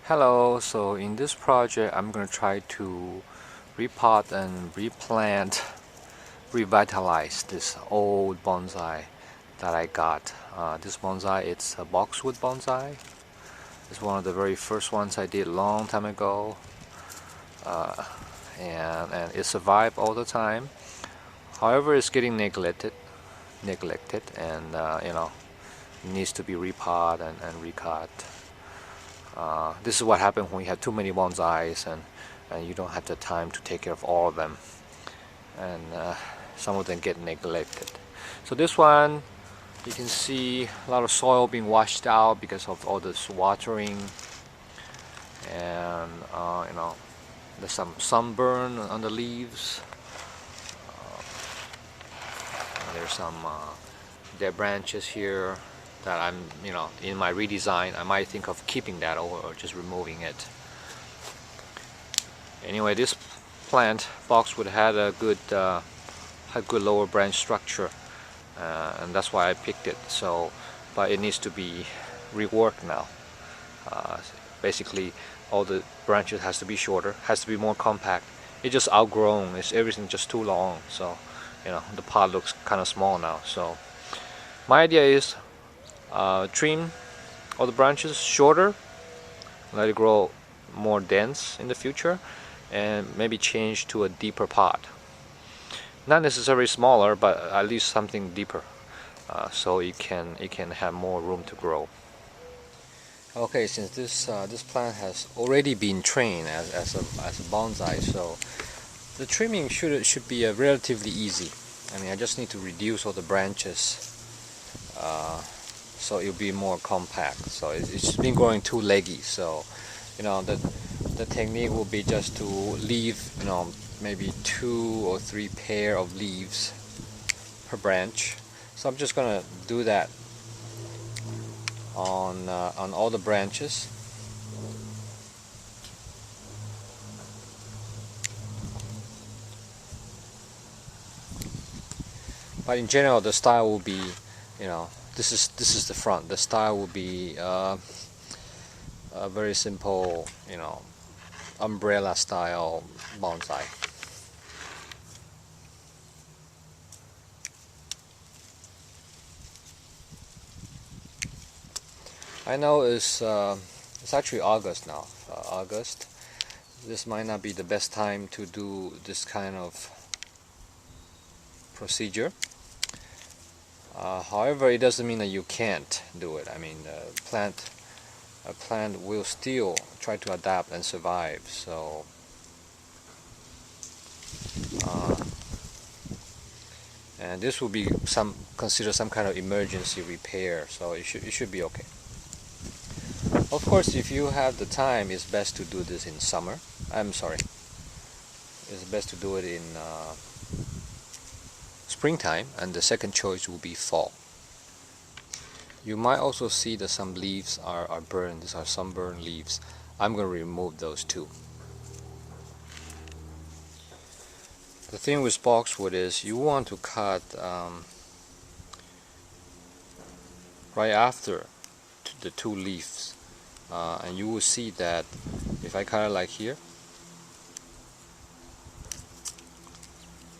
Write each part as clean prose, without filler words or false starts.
Hello, so in this project I'm going to try to repot and replant, revitalize this old bonsai that I got. This bonsai, it's a boxwood bonsai. It's one of the very first ones I did a long time ago, uh, and it survived all the time. However, it's getting neglected, and needs to be repot and recut. This is what happens when you have too many bonsais and you don't have the time to take care of all of them, and some of them get neglected. So this one, you can see a lot of soil being washed out because of all this watering, and there's some sunburn on the leaves. There's some dead branches here that I'm, in my redesign, I might think of keeping that or just removing it. Anyway, this plant, Boxwood, had a good lower branch structure, and that's why I picked it. So, but it needs to be reworked now. Basically, all the branches has to be shorter, has to be more compact. It's just outgrown. It's everything just too long. So, the pot looks kind of small now. So, my idea is trim all the branches shorter, let it grow more dense in the future, and maybe change to a deeper pot. Not necessarily smaller, but at least something deeper, so it can have more room to grow. Okay, since this plant has already been trained as a bonsai, so the trimming should be relatively easy. I mean, I just need to reduce all the branches, so it'll be more compact. So it's been growing too leggy. So, the technique will be just to leave, maybe 2 or 3 pair of leaves per branch. So I'm just gonna do that on all the branches. But in general, the style will be, this is the front. The style will be a very simple, umbrella style bonsai. I know it's actually August now. August. This might not be the best time to do this kind of procedure. However, it doesn't mean that you can't do it. I mean, a plant will still try to adapt and survive. So, and this will be considered some kind of emergency repair. So it should be okay. Of course, if you have the time, it's best to do this in summer. I'm sorry. It's best to do it in springtime, and the second choice will be fall. You might also see that some leaves are burned. These are sunburned leaves. I'm going to remove those too. The thing with boxwood is you want to cut right after the 2 leaves, and you will see that if I cut it like here,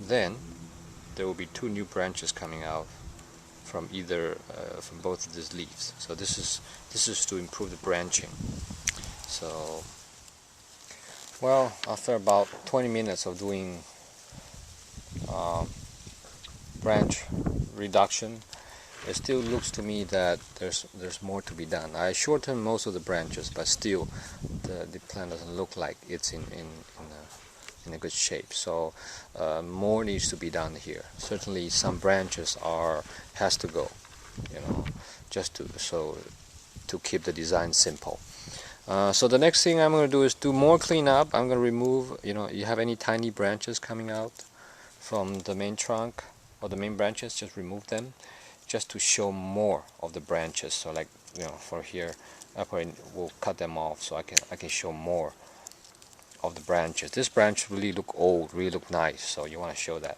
then there will be 2 new branches coming out from from both of these leaves. So this is to improve the branching. So, well, after about 20 minutes of doing branch reduction, it still looks to me that there's more to be done. I shortened most of the branches, but still the plant doesn't look like it's in a good shape. So more needs to be done here. Certainly some branches has to go, just to keep the design simple. So the next thing I'm going to do is do more cleanup. I'm going to remove, you have any tiny branches coming out from the main trunk or the main branches, just remove them, just to show more of the branches. So like, for here, I probably will cut them off so I can show more of the branches. This branch really look old, really look nice, so you want to show that.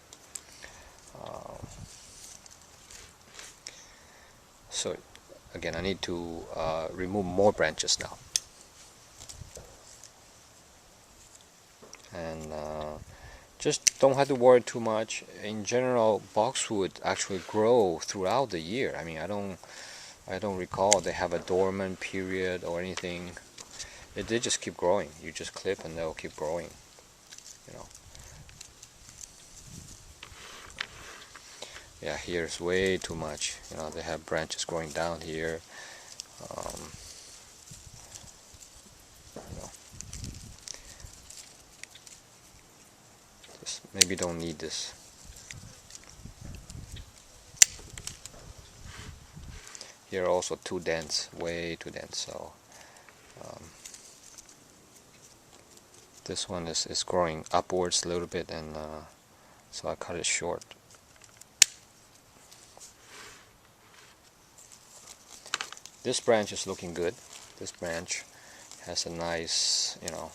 So again, I need to remove more branches now. and just don't have to worry too much. In general, boxwood actually grow throughout the year. I mean, I don't recall they have a dormant period or anything. They just keep growing. You just clip and they'll keep growing, you know. Yeah, here's way too much. You know, they have branches growing down here. You know, just maybe don't need this. Here are also too dense, way too dense. So this one is growing upwards a little bit, and so I cut it short. This branch is looking good. This branch has a nice, you know,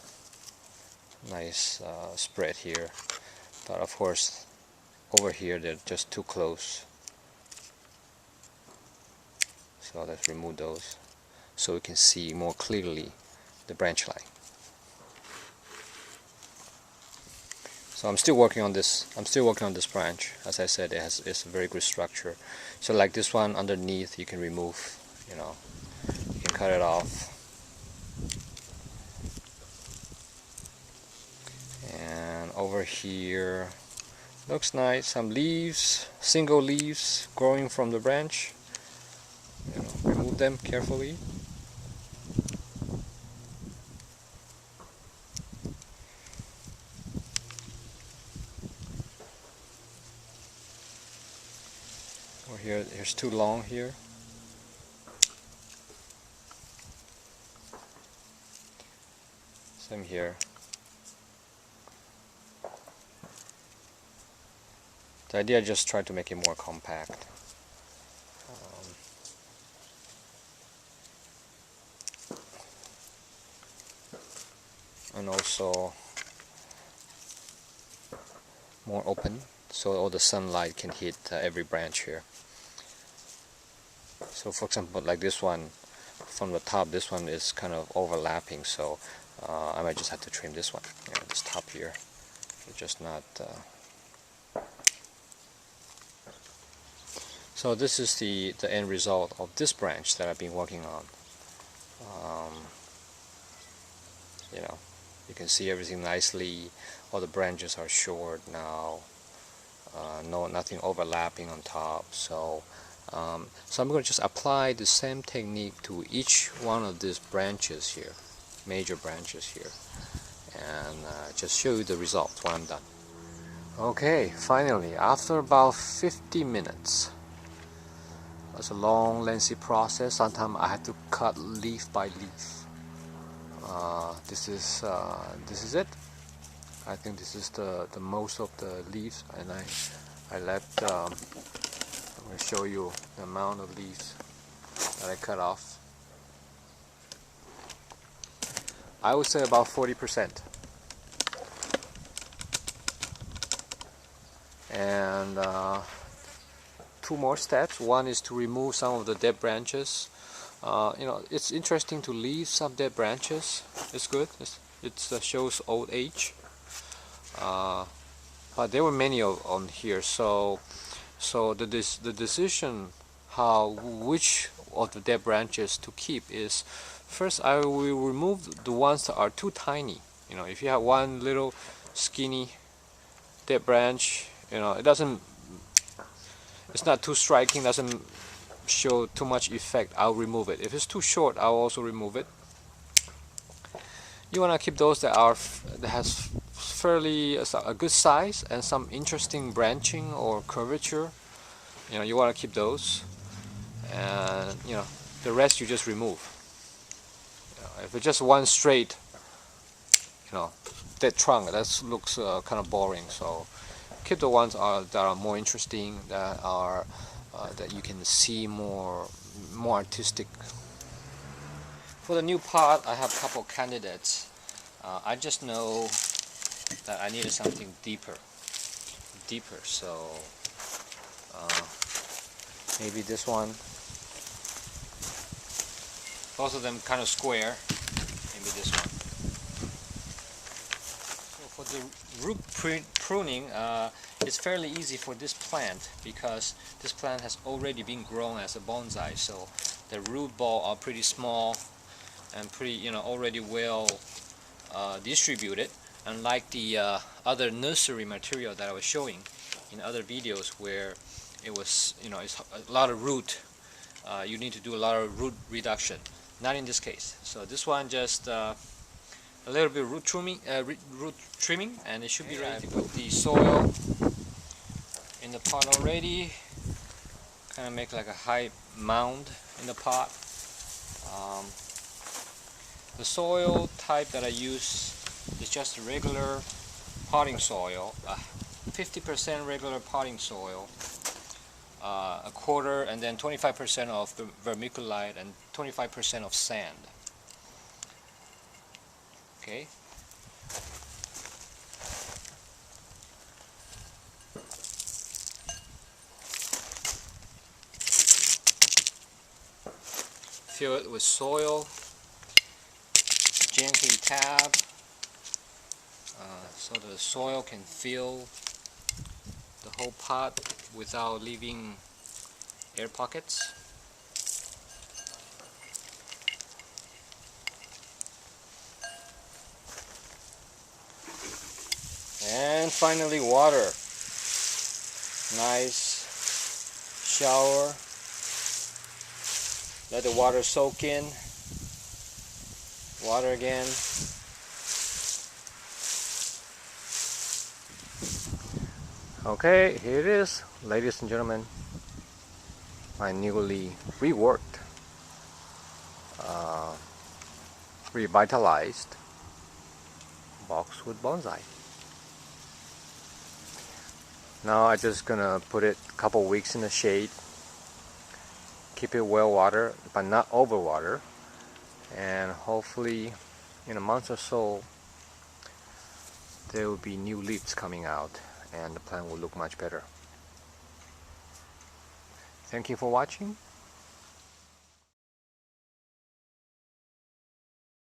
nice spread here, but of course over here they're just too close. So let's remove those so we can see more clearly the branch line. So I'm still working on this. I'm still working on this branch. As I said, it's a very good structure. So like this one underneath, you can remove. You know, you can cut it off. And over here, looks nice. Some leaves, single leaves growing from the branch. You know, remove them carefully. Or here's too long here. Same here. The idea is just try to make it more compact. And also more open, so all the sunlight can hit every branch here. So for example, like this one from the top, this one is kind of overlapping, so I might just have to trim this one, you know, this top here. It's just not so this is the end result of this branch that I've been working on. You know, you can see everything nicely. All the branches are short now. Nothing overlapping on top. So I'm going to just apply the same technique to each one of these branches here, major branches here, and just show you the results when I'm done. Okay, finally, after about 50 minutes. It's a long, lengthy process. Sometimes I have to cut leaf by leaf. This is it. I think this is the most of the leaves, and I left. I'm going to show you the amount of leaves that I cut off. I would say about 40%. And two more steps. One is to remove some of the dead branches. You know, it's interesting to leave some dead branches. It's good. It shows old age. But there were many on here. So the decision which of the dead branches to keep is, first I will remove the ones that are too tiny. You know, if you have one little skinny dead branch, you know, it's not too striking, doesn't show too much effect, I'll remove it. If it's too short, I'll also remove it. You want to keep those that has fairly a good size and some interesting branching or curvature. You know, you want to keep those, and you know, the rest you just remove. You know, if it's just one straight, you know, dead trunk, that looks kind of boring. So keep the ones that are more interesting, that are that you can see more artistic. For the new pot, I have a couple candidates. I just know that I needed something deeper. So maybe this one. Both of them kind of square. Maybe this one. So for the root pruning is fairly easy for this plant because this plant has already been grown as a bonsai, so the root ball are pretty small and pretty, already well distributed, unlike the other nursery material that I was showing in other videos where it was, it's a lot of root. You need to do a lot of root reduction. Not in this case. So this one just a little bit of root trimming, and it should be ready. I put the soil in the pot already. Kind of make like a high mound in the pot. The soil type that I use is just a regular potting soil, 50% regular potting soil, a quarter, and then 25% of vermiculite and 25% of sand. Okay. Fill it with soil. Gently tap so the soil can fill the whole pot without leaving air pockets. And finally, water. Nice shower. Let the water soak in. Water again. Okay, here it is, ladies and gentlemen. My newly reworked, revitalized boxwood bonsai. Now I'm just gonna put it a couple weeks in the shade. Keep it well watered, but not over water. And hopefully in a month or so there will be new leaves coming out and the plant will look much better. Thank you for watching.